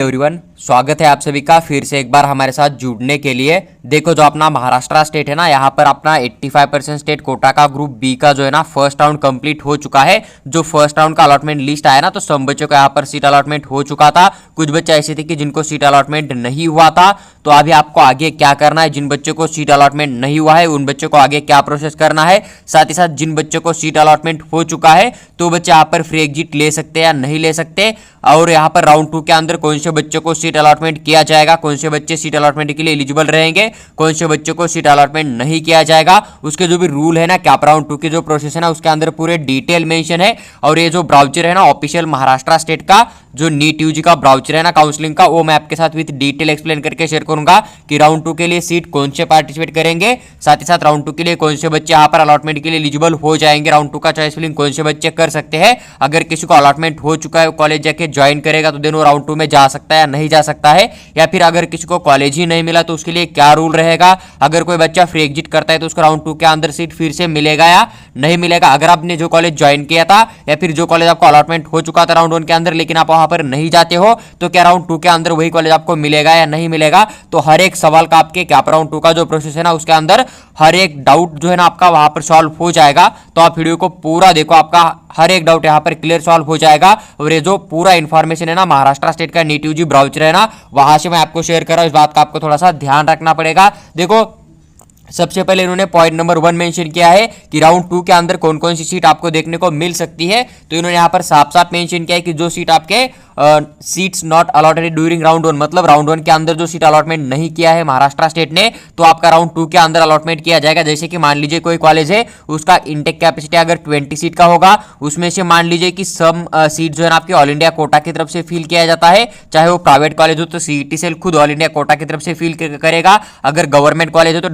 Everyone, स्वागत है आप सभी का फिर से एक बार हमारे साथ जुड़ने के लिए। देखो, जो अपना महाराष्ट्र स्टेट है ना, यहाँ पर अपना 85% स्टेट कोटा का ग्रुप बी का जो है ना फर्स्ट राउंड कंप्लीट हो चुका है। जो फर्स्ट राउंड का अलॉटमेंट लिस्ट आया ना, तो सब बच्चों को यहाँ पर सीट अलॉटमेंट हो चुका था। कुछ बच्चे ऐसे थे कि जिनको सीट अलॉटमेंट नहीं हुआ था। तो अभी आपको आगे क्या करना है, जिन बच्चों को सीट अलॉटमेंट नहीं हुआ है उन बच्चों को आगे क्या प्रोसेस करना है, साथ ही साथ जिन बच्चों को सीट अलॉटमेंट हो चुका है तो बच्चे यहाँ पर फ्री एग्जिट ले सकते हैं या नहीं ले सकते, और यहाँ पर राउंड 2 के अंदर कौन से बच्चों को सीट अलॉटमेंट किया जाएगा, कौन से बच्चे सीट अलॉटमेंट के लिए एलिजिबल रहेंगे, कौन से बच्चों को सीट अलॉटमेंट नहीं किया जाएगा, उसके जो भी रूल है ना, कैप राउंड 2 की जो प्रोसेस है ना, उसके अंदर पूरे डिटेल मेंशन है। और ये जो ब्राउचर है ना ऑफिशियल महाराष्ट्र स्टेट का, जो नीट यूजी का ब्राउचर है ना काउंसलिंग का, वो मैं आपके साथ विद डिटेल एक्सप्लेन करके शेयर करूंगा कि राउंड 2 के लिए सीट कौन से पार्टिसिपेट करेंगे, साथ ही साथ राउंड 2 के लिए कौन से बच्चे यहाँ पर अलॉटमेंट के लिए एलिजिबल हो जाएंगे, राउंड 2 का चॉइस फिलिंग कौन से बच्चे कर सकते हैं। अगर किसी को अलॉटमेंट हो चुका है, कॉलेज जाके ज्वाइन करेगा तो देन वो राउंड 2 में जा सकता है या नहीं जा सकता है, या फिर अगर किसी को कॉलेज ही नहीं मिला तो उसके लिए क्या रूल रहेगा। अगर कोई बच्चा फ्री एग्जिट करता है तो उसको राउंड 2 के अंदर सीट फिर से मिलेगा या नहीं मिलेगा। अगर आपने जो कॉलेज ज्वाइन किया था या फिर जो कॉलेज आपको अलॉटमेंट हो चुका था राउंड 1 के अंदर, लेकिन आप वहां पर नहीं जाते हो, तो क्या राउंड 2 के अंदर वही कॉलेज आपको मिलेगा या नहीं मिलेगा। तो हर एक सवाल का आपके कैप राउंड 2 का जो प्रोसेस है ना, उसके अंदर हर एक डाउट जो है ना आपका वहां पर सॉल्व हो जाएगा। तो आप वीडियो को पूरा देखो, आपका हर एक डाउट यहाँ पर क्लियर सॉल्व हो जाएगा। और ये जो पूरा इंफॉर्मेशन है ना महाराष्ट्र स्टेट का नीट यूजी ब्राउचर है ना, वहां से मैं आपको शेयर कर रहा हूं। इस बात का आपको थोड़ा सा ध्यान रखना पड़ेगा। देखो, सबसे पहले इन्होंने पॉइंट नंबर 1 मेंशन किया है कि राउंड 2 के अंदर कौन कौन सी सीट आपको देखने को मिल सकती है। तो इन्होंने यहाँ पर साफ साफ मेंशन किया है कि जो सीट आपके seats not allotted during round 1, मतलब राउंड 1 के अंदर जो सीट अलॉटमेंट नहीं किया है महाराष्ट्र स्टेट ने, तो आपका राउंड 2 के अंदर अलॉटमेंट किया जाएगा। जैसे कि मान लीजिए कोई कॉलेज है, उसका इंटेक कैपेसिटी अगर 20 सीट का होगा, उसमें से मान लीजिए कि सम सीट जो है ना आपके ऑल इंडिया कोटा की तरफ से फिल किया जाता है। चाहे वो प्राइवेट कॉलेज हो तो सीईटी सेल खुद ऑल इंडिया कोटा की तरफ से फिल करेगा। अगर गवर्नमेंट कॉलेज हो तो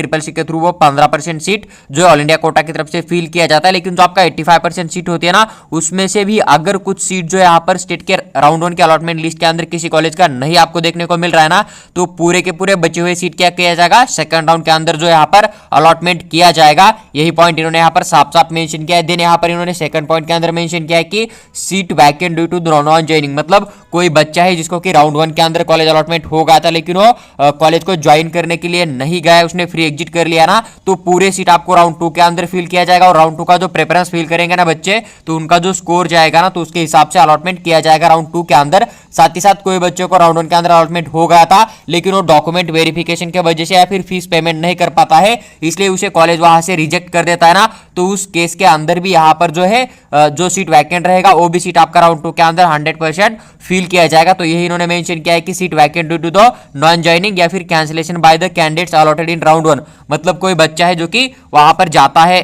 AA-CCC के थ्रू वो 15% सीट जो ऑल इंडिया कोटा की तरफ से फिल किया जाता है। लेकिन जो आपका 85% सीट होती है ना, उसमें से भी अगर कुछ सीट जो है यहाँ पर स्टेट के राउंड 1 के अलॉटमेंट लिस्ट के अंदर किसी कॉलेज का नहीं आपको देखने को मिल रहा है ना, तो पूरे के पूरे बचे हुए सीट क्या किया जाएगा, सेकंड राउंड के अंदर जो यहाँ पर अलॉटमेंट किया जाएगा। यही पॉइंट इन्होंने यहाँ पर साफ साफ मेंशन किया है। देन यहाँ पर इन्होंने सेकंड पॉइंट के अंदर मेंशन किया है कि seat vacant due to non joining, मतलब कोई बच्चा है जिसको कि राउंड 1 के अंदर कॉलेज अलॉटमेंट हो गया था, लेकिन वो कॉलेज को ज्वाइन करने के लिए नहीं गया, उसने फ्री एग्जिट कर लिया ना, तो पूरे सीट आपको राउंड 2 के अंदर फिल किया जाएगा। और राउंड 2 का जो प्रेफरेंस फिल करेंगे ना बच्चे, तो उनका जो स्कोर जाएगा ना, तो उसके हिसाब से अलॉटमेंट किया जाएगा राउंड 2 के अंदर। साथ ही साथ कोई बच्चों को राउंड 1 के अंदर अलॉटमेंट हो गया था, लेकिन वो डॉक्यूमेंट वेरिफिकेशन की वजह से या फिर फीस पेमेंट नहीं कर पाता है, इसलिए उसे कॉलेज वहां से रिजेक्ट कर देता है ना, तो उस केस के अंदर भी यहाँ पर जो है जो सीट वैकेंट रहेगा वो भी सीट आपका राउंड 2 के अंदर 100% फिल किया जाएगा। तो यही इन्होंने मेंशन किया है कि seat vacant due to the non joining या फिर cancellation by the candidates allotted in round 1, मतलब कोई बच्चा है जो कि वहां पर जाता है,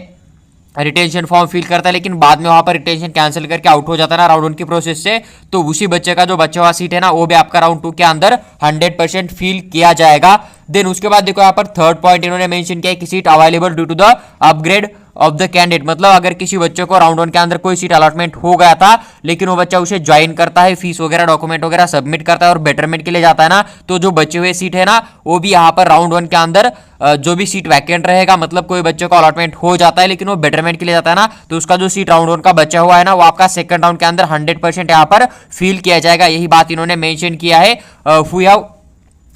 रिटेंशन फॉर्म फिल करता है, लेकिन बाद में वहां पर रिटेंशन कैंसिल करके आउट हो जाता है ना राउंड 1 की प्रोसेस से, तो उसी बच्चे का जो बच्चा हुआ सीट है ना, वो भी आपका राउंड 2 के अंदर 100% फिल किया जाएगा। देन उसके बाद देखो यहाँ पर थर्ड पॉइंट इन्होंने मेंशन किया है कि seat available due to the upgrade of the candidate, मतलब अगर किसी बच्चे को राउंड 1 के अंदर कोई सीट अलॉटमेंट हो गया था, लेकिन वो बच्चा उसे ज्वाइन करता है, फीस वगैरह डॉक्यूमेंट वगैरह सबमिट करता है और बेटरमेंट के लिए जाता है ना, तो जो बचे हुए सीट है ना, वो भी यहाँ पर राउंड 1 के अंदर जो भी सीट वैकेंट रहेगा, मतलब कोई बच्चे को अलॉटमेंट हो जाता है लेकिन वो बेटरमेंट के लिए जाता है ना, तो उसका जो सीट राउंड 1 का बचा हुआ है ना, वो आपका सेकंड राउंड के अंदर 100% यहाँ पर फिल किया जाएगा। यही बात इन्होंने मेंशन किया है। We have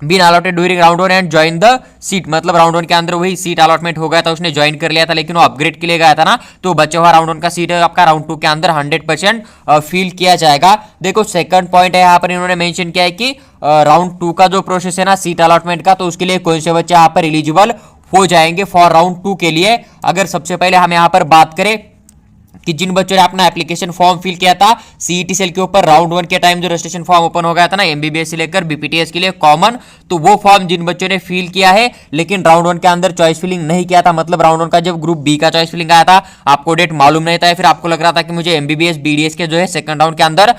been allotted during round 1 and join the seat, मतलब राउंड 1 के अंदर वही सीट अलॉटमेंट हो गया था, उसने ज्वाइन कर लिया था, लेकिन वो अपग्रेड के लिए गया था ना, तो बचा हुआ राउंड 1 का सीट आपका राउंड 2 के अंदर 100% फिल किया जाएगा। देखो सेकंड पॉइंट है यहाँ पर इन्होंने मेंशन किया है कि राउंड 2 का जो प्रोसेस है ना सीट अलॉटमेंट का, तो उसके लिए कौन से बच्चे यहाँ पर एलिजिबल हो जाएंगे फॉर राउंड 2 के लिए। अगर सबसे पहले हम यहाँ पर बात करें कि जिन बच्चों ने अपना एप्लीकेशन फॉर्म फिल किया था सीईटी सेल के ऊपर राउंड 1 के टाइम, जो रजिस्ट्रेशन फॉर्म ओपन हो गया था ना एमबीबीएस से लेकर बीपीटीएस के लिए कॉमन, तो वो फॉर्म जिन बच्चों ने फिल किया है लेकिन राउंड 1 के अंदर चॉइस फिलिंग नहीं किया था, मतलब राउंड 1 का जब ग्रुप बी का चॉइस फिलिंग आया था, आपको डेट मालूम नहीं था, फिर आपको लग रहा था कि मुझे एमबीबीएस बीडीएस के जो है सेकंड राउंड के अंदर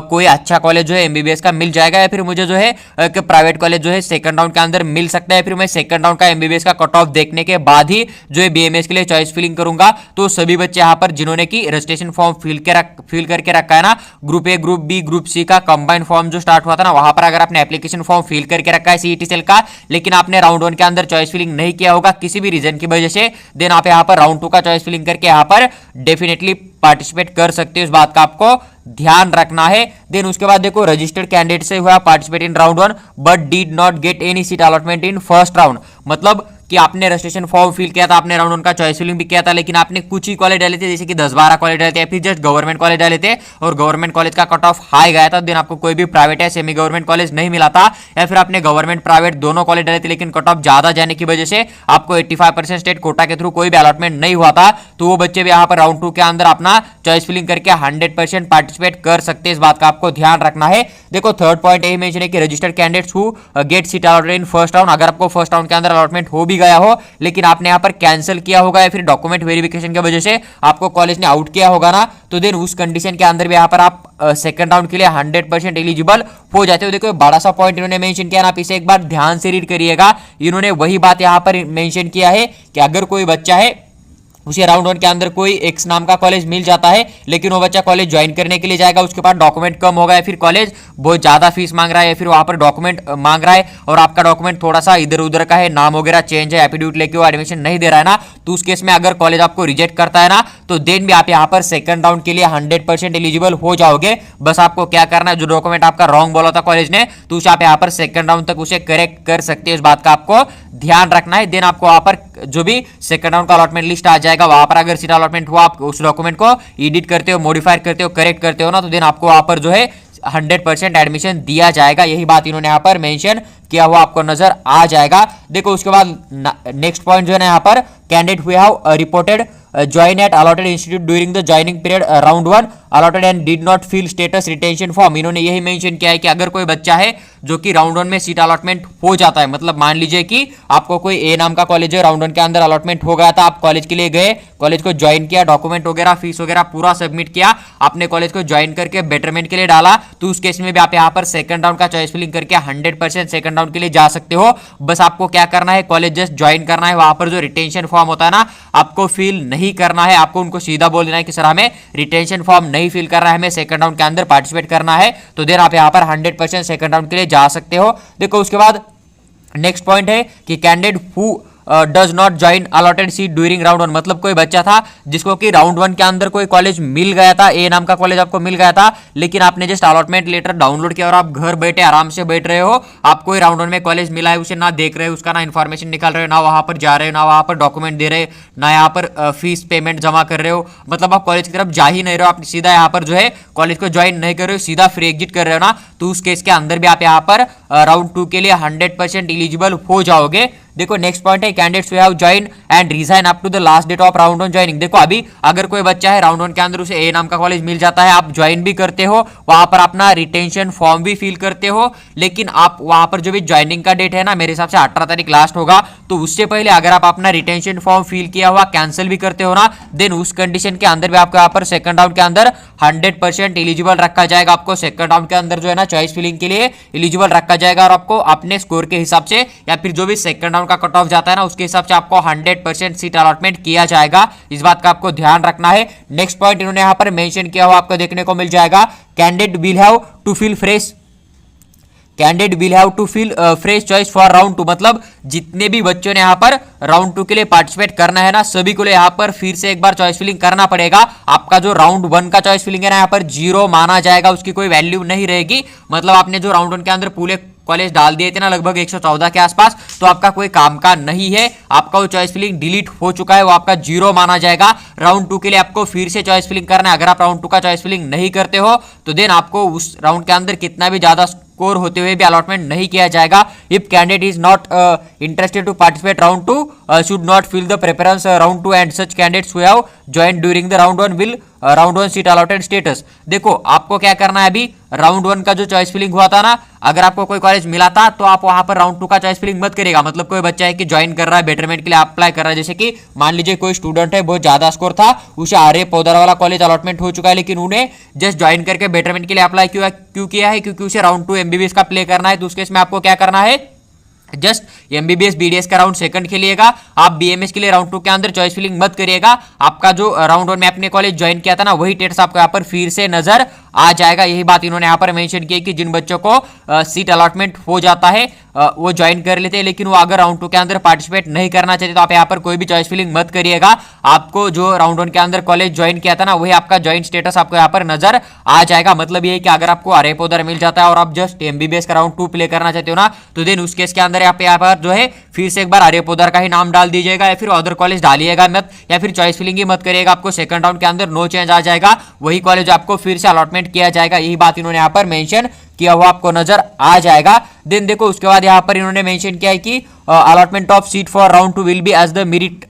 कोई अच्छा कॉलेज जो है एमबीबीएस का मिल जाएगा, या फिर मुझे जो है प्राइवेट कॉलेज जो है सेकंड राउंड के अंदर मिल सकता है, फिर मैं सेकंड राउंड का एमबीबीएस का कट ऑफ देखने के बाद ही जो है बीएमएस के लिए चॉइस फिलिंग करूंगा। तो सभी बच्चे यहाँ पर जिन्होंने की रजिस्ट्रेशन फॉर्म फिल करके रखा है ना, group A group B group C का कंबाइन फॉर्म जो स्टार्ट हुआ था ना, वहां पर अगर आपने एप्लीकेशन फॉर्म फिल करके रखा है सीईटी सेल का, लेकिन आपने राउंड 1 के अंदर चॉइस फिलिंग नहीं किया होगा किसी भी रीजन की वजह से, देन आप यहाँ पर राउंड 2 का चॉइस फिलिंग करके यहाँ पर डेफिनेटली पार्टिसिपेट कर सकते हो, इस बात का आपको ध्यान रखना है। देन उसके बाद देखो रजिस्टर्ड कैंडिडेट से हुआ participate in round 1 but did not get any seat allotment in first round, मतलब कि आपने रजिस्ट्रेशन फॉर्म फिल किया था, आपने राउंड 1 का चॉइस फिलिंग भी किया था, लेकिन आपने कुछ ही कॉलेज डाले थे, जैसे कि 10-12 कॉलेज डाले थे या फिर जस्ट गवर्नमेंट कॉलेज डाले थे और गवर्नमेंट कॉलेज का कट ऑफ हाई गया था, देन आपको कोई भी प्राइवेट या सेमी गवर्नमेंट कॉलेज नहीं मिला था, या फिर आपने गवर्नमेंट प्राइवेट दोनों कॉलेज डाले थे लेकिन कट ऑफ ज्यादा जाने की वजह से आपको 85% स्टेट कोटा के थ्रू कोई भी अलॉटमेंट नहीं हुआ था, तो वो बच्चे भी यहाँ पर राउंड 2 के अंदर अपना चॉइस फिलिंग करके 100% पार्टिसिपेट कर सकते हैं, इस बात का आपको ध्यान रखना है। देखो थर्ड पॉइंट यही मेंशन है कि registered candidates who get seat allotted in first round, अगर आपको फर्स्ट राउंड के अंदर अलॉटमेंट हो भी गया हो लेकिन आपने यहाँ पर कैंसिल किया होगा या फिर डॉक्यूमेंट वेरिफिकेशन की वजह से आपको कॉलेज ने आउट किया होगा ना, तो देन उस कंडीशन के अंदर भी यहाँ पर आप सेकंड राउंड के लिए 100% एलिजिबल हो जाते हो। देखो बड़ा सा पॉइंट इन्होंने मेंशन किया ना, आप इसे एक बार ध्यान से रीड करिएगा। इन्होंने वही बात यहाँ पर मेंशन किया है कि अगर कोई बच्चा है उसे राउंड 1 के अंदर कोई एक्स नाम का कॉलेज मिल जाता है लेकिन वो बच्चा कॉलेज ज्वाइन करने के लिए जाएगा, उसके पास डॉक्यूमेंट कम होगा या फिर कॉलेज बहुत ज्यादा फीस मांग रहा है या फिर वहां पर डॉक्यूमेंट मांग रहा है और आपका डॉक्यूमेंट थोड़ा सा इधर उधर का है, नाम वगैरह चेंज है, एफिडेविट लेके वो एडमिशन नहीं दे रहा है ना, तो उस केस में अगर कॉलेज आपको रिजेक्ट करता है ना, तो देन भी आप यहाँ पर सेकंड राउंड के लिए 100% एलिजिबल हो जाओगे। बस आपको क्या करना है, जो डॉक्यूमेंट आपका रॉन्ग बोला था कॉलेज ने, तो उसे आप यहाँ पर सेकंड राउंड तक उसे करेक्ट कर सकते हो, इस बात का आपको ध्यान रखना है। देन आपको वहां पर जो भी सेकंड राउंड का अलॉटमेंट लिस्ट आ जाएगा, वहां पर अगर सीट अलॉटमेंट हुआ, आप उस डॉक्यूमेंट को एडिट करते हो, मॉडिफाई करते हो, करेक्ट करते हो ना, तो देन आपको वहां पर जो है 100% एडमिशन दिया जाएगा। यही बात इन्होंने यहाँ पर मेंशन किया हुआ आपको नजर आ जाएगा। देखो उसके बाद नेक्स्ट पॉइंट जो है ना, यहाँ पर candidate we have reported join at allotted institute during the joining period round 1 allotted and did not fill status retention form, इन्होंने यही मेंशन किया है कि अगर कोई बच्चा है जो कि राउंड 1 में सीट अलॉटमेंट हो जाता है, मतलब मान लीजिए कि आपको कोई ए नाम का कॉलेज है, राउंड 1 के अंदर अलॉटमेंट हो गया था, आप कॉलेज के लिए गए, कॉलेज को ज्वाइन किया, डॉक्यूमेंट वगैरह फीस वगैरह पूरा सबमिट किया, आपने कॉलेज को ज्वाइन करके बेटरमेंट के लिए डाला, तो उस केस में भी आप यहाँ पर सेकंड राउंड का चॉइस फिलिंग करके 100% सेकंड राउंड के लिए जा सकते हो। बस आपको क्या करना है, कॉलेज जस्ट ज्वाइन करना है, वहां पर जो रिटेंशन फॉर्म होता है ना, आपको फिल नहीं करना है, आपको उनको सीधा बोल देना है कि सर हमें रिटेंशन फॉर्म नहीं फिल करना है, हमें सेकंड राउंड के अंदर पार्टिसिपेट करना है, तो देन आप यहाँ पर 100% सेकंड राउंड के लिए जा सकते हो। देखो उसके बाद नेक्स्ट पॉइंट है कि candidate who does not join allotted seat during round 1, मतलब कोई बच्चा था जिसको कि राउंड 1 के अंदर कोई कॉलेज मिल गया था, ए नाम का कॉलेज आपको मिल गया था, लेकिन आपने जस्ट अलॉटमेंट लेटर डाउनलोड किया और आप घर बैठे आराम से बैठ रहे हो, आपको राउंड 1 में कॉलेज मिला है, उसे ना देख रहे हो, उसका ना इन्फॉर्मेशन निकाल रहे हो, ना वहां पर जा रहे हो, ना वहां पर डॉक्यूमेंट दे रहे, ना यहाँ पर फीस पेमेंट जमा कर रहे हो, मतलब आप कॉलेज की तरफ जा ही नहीं रहे हो, आप सीधा यहाँ पर जो है कॉलेज को ज्वाइन नहीं कर रहे हो, सीधा फ्री एग्जिट कर रहे हो ना, तो उस केस के अंदर भी आप यहाँ पर राउंड 2 के लिए 100% एलिजिबल हो जाओगे। देखो नेक्स्ट पॉइंट है candidates who have join and resign up to the last date of round 1 joining. देखो अभी अगर कोई बच्चा है राउंड 1 के अंदर उसे ए नाम का कॉलेज मिल जाता है, आप ज्वाइन भी करते हो, वहां पर अपना रिटेंशन फॉर्म भी फिल करते हो, लेकिन आप वहां पर जो भी ज्वाइनिंग का डेट है ना, मेरे हिसाब से 18 तारीख लास्ट होगा, तो उससे पहले अगर आप अपना रिटेंशन फॉर्म फिल किया हुआ कैंसिल भी करते हो ना, देन उस कंडीशन के अंदर भी आपको यहाँ पर सेकंड राउंड के अंदर 100% एलिजिबल रखा जाएगा, आपको सेकंड राउंड के अंदर जो है ना चॉइस फिलिंग के लिए एलिजिबल रखा जाएगा और आपको अपने स्कोर के हिसाब से या फिर जो भी सेकंड राउंड का कट ऑफ जाता है ना, उसके हिसाब से आपको 100% सीट अलॉटमेंट किया जाएगा, इस बात का आपको ध्यान रखना है। नेक्स्ट पॉइंट इन्होंने यहां पर मेंशन किया हुआ आपको देखने को मिल जाएगा, candidate will have to fill fresh candidate will have to fill fresh choice for round 2, मतलब जितने भी बच्चों ने यहाँ पर राउंड 2 के लिए पार्टिसिपेट करना है ना, सभी को यहाँ पर फिर से एक बार चॉइस फिलिंग करना पड़ेगा। आपका जो राउंड 1 का चॉइस फिलिंग है ना, यहाँ पर 0 माना जाएगा, उसकी कोई वैल्यू नहीं रहेगी, मतलब आपने जो राउंड 1 के अंदर पूरे कॉलेज डाल दिए थे ना लगभग 114 के आसपास, तो आपका कोई काम का नहीं है, आपका वो चॉइस फिलिंग डिलीट हो चुका है, वो आपका 0 माना जाएगा। राउंड 2 के लिए आपको फिर से चॉइस फिलिंग करना है, अगर आप राउंड 2 का चॉइस फिलिंग नहीं करते हो तो देन आपको उस राउंड के अंदर कितना भी ज्यादा स्कोर होते हुए भी अलॉटमेंट नहीं किया जाएगा। If candidate is not interested to participate round 2 should not fill the preference round 2 and such candidates who have joined during the round 1 will round 1 seat allotted status. देखो आपको क्या करना है, अभी राउंड 1 का जो चॉइस फिलिंग हुआ था ना, अगर आपको कोई कॉलेज मिला था तो आप वहां पर राउंड 2 का चॉइस फिलिंग मत करेगा, मतलब कोई बच्चा है कि ज्वाइन कर रहा है, बेटरमेंट के लिए अप्लाई कर रहा है, जैसे कि मान लीजिए कोई स्टूडेंट है बहुत ज्यादा स्कोर था, उसे आर्य पौधार वाला कॉलेज अलॉटमेंट हो चुका है, लेकिन उन्हें जस्ट ज्वाइन करके बेटरमेंट के लिए अप्लाई क्यों किया है, क्योंकि उसे राउंड 2 एमबीबीएस का प्ले करना है, तो उसके इसमें आपको क्या करना है, जस्ट एमबीबीएस बीडीएस का राउंड सेकंड खेलिएगा, आप बीएमएस के लिए राउंड 2 के अंदर चॉइस फिलिंग मत करिएगा, आपका जो राउंड 1 में आपने कॉलेज ज्वाइन किया था ना, वही टेट्स आपको यहाँ पर फिर से नजर आ जाएगा। यही बात इन्होंने यहाँ पर मेंशन की है कि जिन बच्चों को सीट अलॉटमेंट हो जाता है वो ज्वाइन कर लेते हैं, लेकिन वो अगर राउंड 2 के अंदर पार्टिसिपेट नहीं करना चाहते तो आप यहाँ पर कोई भी चॉइस फिलिंग मत करिएगा। आपको जो राउंड 1 के अंदर कॉलेज ज्वाइन किया था ना, वही आपका ज्वाइन स्टेटस आपको यहाँ पर नजर आ जाएगा। मतलब ये है कि अगर आपको अरेप उधर मिल जाता है और आप जस्ट एमबीबीएस का राउंड 2 प्ले करना चाहते हो ना, तो देन उस केस के अंदर आप यहाँ पर जो है फिर से एक बार अरेप उधर का ही नाम डाल दीजिएगा, या फिर अदर कॉलेज डालिएगा मत, या फिर चॉइस फिलिंग ही मत करिएगा। आपको सेकंड राउंड के अंदर नो चेंज आ जाएगा, वही कॉलेज आपको फिर से अलॉटमेंट किया जाएगा। यही बात इन्होंने यहाँ पर मेंशन किया हुआ आपको नजर आ जाएगा। देन देखो उसके बाद यहाँ पर इन्होंने मेंशन किया है कि allotment of seat for round 2 will be as the merit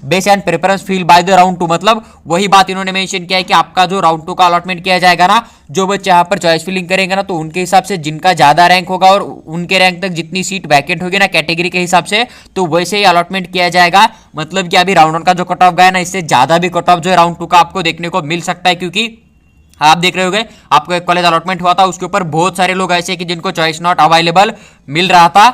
base and preference fill by the round 2। मतलब वही बात इन्होंने मेंशन किया है कि आपका जो राउंड 2 का अलॉटमेंट किया जाएगा ना, जो बच्चे यहाँ पर चॉइस फिलिंग करेंगे ना, तो उनके हिसाब से जिनका ज्यादा रैंक होगा और उनके रैंक तक जितनी सीट वैकेंट होगी ना कैटेगरी के हिसाब से, तो वैसे ही अलॉटमेंट किया जाएगा। मतलब कि अभी राउंड 1 का जो कट ऑफ गया ना, इससे ज्यादा भी कट ऑफ जो है राउंड 2 का आपको देखने को मिल सकता है, क्योंकि आप देख रहे होंगे आपको एक कॉलेज अलॉटमेंट हुआ था, उसके ऊपर बहुत सारे लोग ऐसे कि जिनको चॉइस नॉट अवेलेबल मिल रहा था।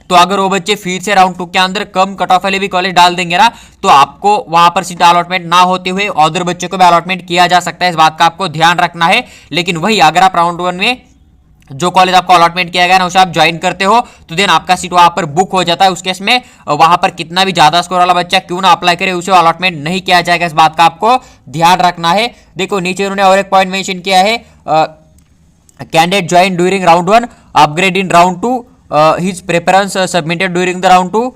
तो अगर वो बच्चे फिर से राउंड 2 के अंदर कम कट ऑफ वाले भी कॉलेज डाल देंगे ना, तो आपको वहां पर सीट अलॉटमेंट ना होते हुए अदर बच्चों को भी अलॉटमेंट किया जा सकता है। इस बात का आपको ध्यान रखना है। लेकिन वही अगर आप राउंड 1 में जो कॉलेज आपको अलॉटमेंट किया गया ना, उसे आप ज्वाइन करते हो, तो देन आपका सीट वहां पर बुक हो जाता है। उस केस में वहां पर कितना भी ज्यादा स्कोर वाला बच्चा क्यों ना अप्लाई करे, उसे अलॉटमेंट नहीं किया जाएगा। इस बात का आपको ध्यान रखना है। देखो नीचे उन्होंने और एक पॉइंट मेंशन किया है, candidate join during round 1 upgrade in round 2 his preference submitted during the round 2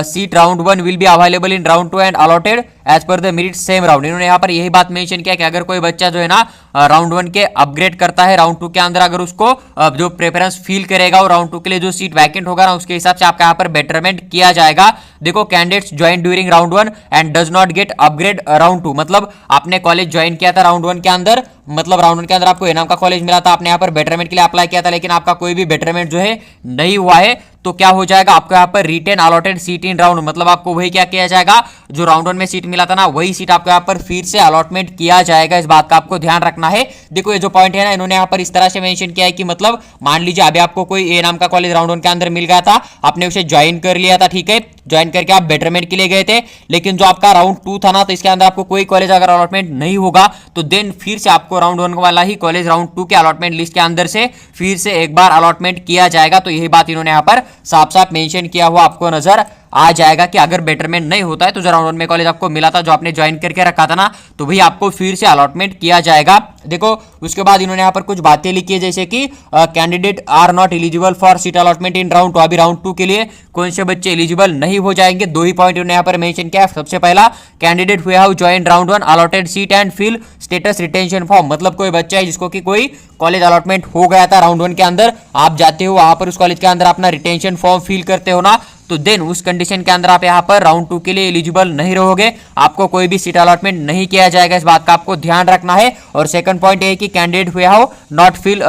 seat round 1 will be available in round 2 and allotted as per the merit same round। इन्होंने यहाँ पर यही बात मेंशन किया कि अगर कोई बच्चा जो है ना राउंड 1 के अपग्रेड करता है राउंड 2 के अंदर, अगर उसको जो प्रेफरेंस फील करेगा और राउंड 2 के लिए जो सीट वैकेंट होगा ना, उसके हिसाब से आपका यहाँ पर बेटरमेंट किया जाएगा। देखो candidates join during round 1 and does not gate upgrade round 2। मतलब आपने कॉलेज ज्वाइन किया था राउंड 1 के अंदर, मतलब राउंड 1 के अंदर आपको इनाम का कॉलेज मिला था, आपने यहाँ पर बेटरमेंट के लिए अप्लाई किया था, लेकिन आपका कोई भी बेटरमेंट जो है नहीं हुआ है, तो क्या हो जाएगा आपको यहाँ पर retain allotted seat in round. मतलब आपको वही क्या किया जाएगा, जो राउंड 1 में सीट मिला था ना, वही सीट आपको यहाँ पर फिर से अलॉटमेंट किया जाएगा। इस बात का आपको ध्यान रखना है। देखो ये जो पॉइंट है ना, इन्होंने यहाँ पर इस तरह से मेंशन किया है कि मतलब मान लीजिए अभी आपको कोई ए नाम का कॉलेज राउंड 1 के अंदर मिल गया था, आपने उसे ज्वाइन कर लिया था, ठीक है, ज्वाइन करके आप बेटरमेंट के लिए गए थे, लेकिन जो आपका राउंड 2 था ना, तो इसके अंदर आपको कोई कॉलेज अगर अलॉटमेंट नहीं होगा, तो देन फिर से आपको राउंड 1 वाला ही कॉलेज राउंड 2 के अलॉटमेंट लिस्ट के अंदर से फिर से एक बार अलॉटमेंट किया जाएगा। तो यही बात इन्होंने यहाँ पर साफ साफ मेंशन किया हुआ आपको नजर आ जाएगा कि अगर बेटरमेंट नहीं होता है तो जो राउंड 1 में कॉलेज आपको मिला था, जो आपने ज्वाइन करके रखा था ना, तो वही आपको फिर से अलॉटमेंट किया जाएगा। देखो उसके बाद इन्होंने यहाँ पर कुछ बातें लिखी है, जैसे कि candidate are not eligible for seat allotment in round 2। अभी राउंड 2 के लिए कौन से बच्चे एलिजिबल नहीं हो जाएंगे, दो ही पॉइंट इन्होंने यहाँ पर मेंशन किया है। सबसे पहला, candidate who have joined round 1 allotted seat and fill status retention form. मतलब कोई बच्चा है जिसको कि कोई कॉलेज अलॉटमेंट हो गया था राउंड 1 के अंदर, आप जाते हो वहां पर उस कॉलेज के अंदर अपना रिटेंशन फॉर्म फिल करते हो ना, तो देन उस कंडीशन के अंदर आप यहाँ पर राउंड 2 के लिए एलिजिबल नहीं रहोगे, आपको कोई भी सीट अलॉटमेंट नहीं किया जाएगा। इस बात का आपको ध्यान रखना है। और सेकंड पॉइंट ये है कि कैंडिडेट हुए हो नॉट फिल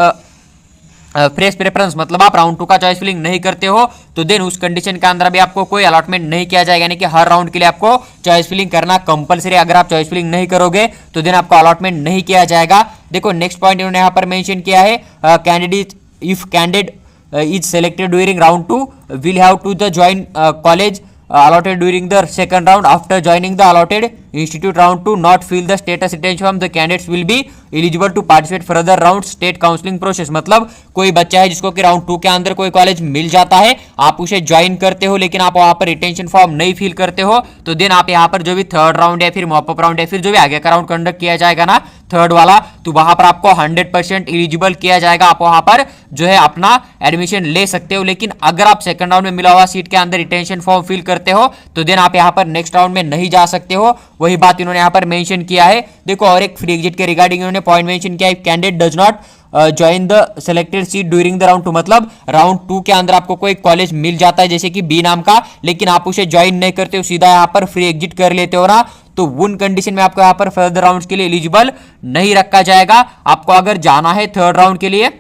फ्रेश प्रेफरेंस, मतलब आप राउंड 2 का चॉइस फिलिंग नहीं करते हो, तो देन उस कंडीशन के अंदर भी आपको कोई अलॉटमेंट नहीं किया जाएगा। यानी कि हर राउंड के लिए आपको चॉइस फिलिंग करना कंपलसरी। अगर आप चॉइस फिलिंग नहीं करोगे तो देन आपको अलॉटमेंट नहीं किया जाएगा। देखो नेक्स्ट पॉइंट इन्होंने यहाँ पर मेंशन किया है, candidate if candidate is selected during round 2 will have to the join college allotted during the second round after joining the allotted institute round 2 not fill the status retention form, the candidates will be eligible to participate further round state counseling process। मतलब कोई बच्चा है जिसको कि round 2 के अंदर कोई college मिल जाता है, आप उसे ज्वाइन करते हो, लेकिन आप वहां पर रिटेंशन फॉर्म नहीं फिल करते हो, तो देन आप यहाँ पर जो भी थर्ड राउंड है, फिर मॉपअप राउंड है, फिर जो भी आगे का राउंड कंडक्ट किया जाएगा ना थर्ड वाला, तो वहां पर आपको 100% एलिजिबल किया जाएगा। आप वहां पर जो है अपना एडमिशन ले सकते हो। लेकिन अगर आप सेकंड राउंड में मिला हुआ सीट के अंदर रिटेंशन फॉर्म फिल करते हो, तो देन आप यहाँ पर नेक्स्ट राउंड में नहीं जा सकते हो। वही बात इन्होंने यहाँ पर मेंशन किया है। देखो और एक फ्री एग्जिट के रिगार्डिंग इन्होंने पॉइंट मेंशन किया है, candidate does not join the selected seat during the round 2। मतलब राउंड 2 के अंदर आपको कोई कॉलेज मिल जाता है जैसे कि बी नाम का, लेकिन आप उसे ज्वाइन नहीं करते हो, सीधा यहाँ पर फ्री एग्जिट कर लेते हो ना, तो उन कंडीशन में आपको यहाँ पर फर्दर राउंड के लिए एलिजिबल नहीं रखा जाएगा। आपको अगर जाना है थर्ड राउंड के लिए,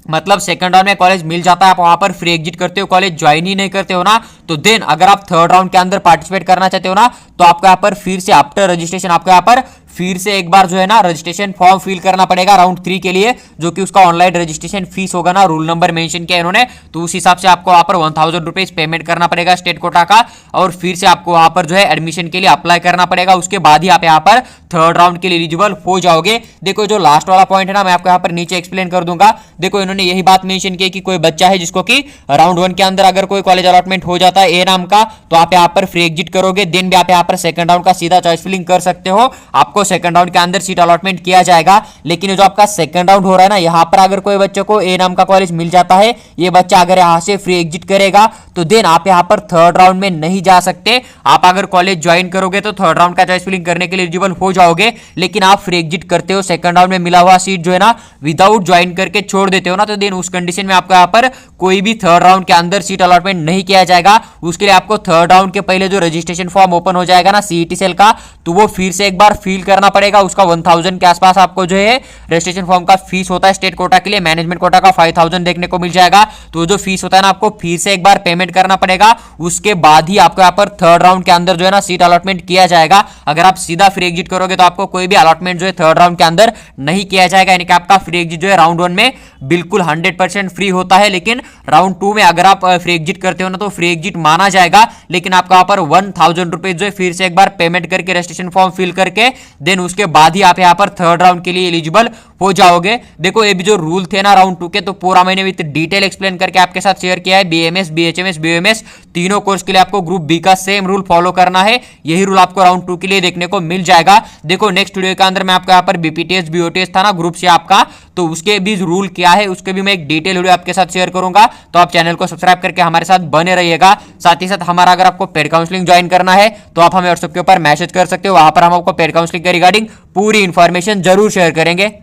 मतलब सेकंड राउंड में कॉलेज मिल जाता है, आप वहां पर फ्री एग्जिट करते हो, कॉलेज ज्वाइन ही नहीं करते हो ना, तो देन अगर आप थर्ड राउंड के अंदर पार्टिसिपेट करना चाहते हो ना, तो आपको यहाँ पर फिर से आफ्टर रजिस्ट्रेशन आपको यहाँ पर फिर से एक बार जो है ना रजिस्ट्रेशन फॉर्म फिल करना पड़ेगा राउंड 3 के लिए, जो कि उसका ऑनलाइन रजिस्ट्रेशन फीस होगा ना, रूल नंबर मेंशन किया इन्होंने, तो उस हिसाब से आपको वहां पर 1000 रुपीज पेमेंट करना पड़ेगा स्टेट कोटा का, और फिर से आपको वहां पर जो है एडमिशन के लिए अप्लाई करना पड़ेगा। उसके बाद ही आप यहाँ पर थर्ड राउंड के लिए एलिजिबल हो जाओगे। देखो जो लास्ट वाला पॉइंट है ना, मैं आपको यहाँ पर नीचे एक्सप्लेन कर दूंगा। देखो इन्होंने यही बात मेंशन की कि कोई बच्चा है जिसको कि राउंड 1 के अंदर अगर कोई कॉलेज अलॉटमेंट हो जाता है ए नाम का, तो आप यहाँ पर फ्री एग्जिट करोगे, देन भी आप यहाँ पर सेकंड राउंड का सीधा चॉइस फिलिंग कर सकते हो। आपको सेकंड राउंड के अंदर सीट अलॉटमेंट किया जाएगा। लेकिन जो आपका सेकंड राउंड हो रहा है ना, यहाँ पर अगर कोई बच्चे को ए नाम का कॉलेज मिल जाता है, ये बच्चा अगर यहाँ से फ्री एग्जिट करेगा, तो देन आप यहाँ पर थर्ड राउंड में नहीं जा सकते। आप अगर कॉलेज ज्वाइन करोगे तो थर्ड राउंड का चॉइस फिलिंग करने के लिए एलिजिबल हो जाओगे, लेकिन आप फ्री एग्जिट करते हो, सेकंड राउंड में मिला हुआ सीट जो है ना विदाउट ज्वाइन करके छोड़ देते हो ना, तो देन उस कंडीशन में आपको यहाँ पर कोई भी थर्ड राउंड के अंदर सीट अलॉटमेंट नहीं किया जाएगा। उसके लिए आपको थर्ड राउंड के पहले जो रजिस्ट्रेशन फॉर्म ओपन हो जाएगा ना सीईटी सेल का, तो वो फिर से एक बार फिल करना पड़ेगा। उसका 1000 के आसपास आपको जो है रजिस्ट्रेशन फॉर्म का फीस होता है स्टेट कोटा के लिए। मैनेजमेंट कोटा का 5000 देखने को मिल जाएगा। तो जो फीस होता है ना, आपको फिर से एक बार पेमेंट करना पड़ेगा। उसके बाद ही आपको यहाँ पर थर्ड राउंड के अंदर जो है ना सीट अलॉटमेंट किया जाएगा। अगर आप सीधा फ्री एग्जिट करोगे तो आपको कोई भी अलॉटमेंट जो है थर्ड राउंड के अंदर नहीं किया जाएगा। यानी कि आपका फ्री एग्जिट जो है राउंड 1 में बिल्कुल 100% फ्री होता है, लेकिन राउंड 2 में अगर आप फ्री एग्जिट करते हो ना, तो फ्री एग्जिट माना जाएगा। लेकिन आपको यहाँ पर 1000 रुपीज जो है फिर से एक बार पेमेंट करके रजिस्ट्रेशन फॉर्म फिल करके देन उसके बाद ही आप यहाँ पर थर्ड राउंड के लिए एलिजिबल हो जाओगे। देखो ये भी जो रूल थे ना राउंड 2 के, तो पूरा मैंने विद डिटेल एक्सप्लेन करके आपके साथ शेयर किया है। बीएमएस, बीएचएमएस, बीओएमएस तीनों कोर्स के लिए आपको ग्रुप बी का सेम रूल फॉलो करना है। यही रूल आपको राउंड 2 के लिए देखने को मिल जाएगा। देखो नेक्स्ट वीडियो के अंदर मैं आपको यहाँ पर बीपीटीएस, बीओटीएस था ना ग्रुप से आपका, तो उसके भी रूल क्या है उसके भी मैं एक डिटेल वीडियो आपके साथ शेयर करूंगा। तो आप चैनल को सब्सक्राइब करके हमारे साथ बने रहिएगा। साथ ही साथ हमारा अगर आपको पेड काउंसलिंग ज्वाइन करना है तो आप हमें व्हाट्सएप के ऊपर मैसेज कर सकते हो। वहां पर हम आपको पेड काउंसलिंग के रिगार्डिंग पूरी इंफॉर्मेशन जरूर शेयर करेंगे।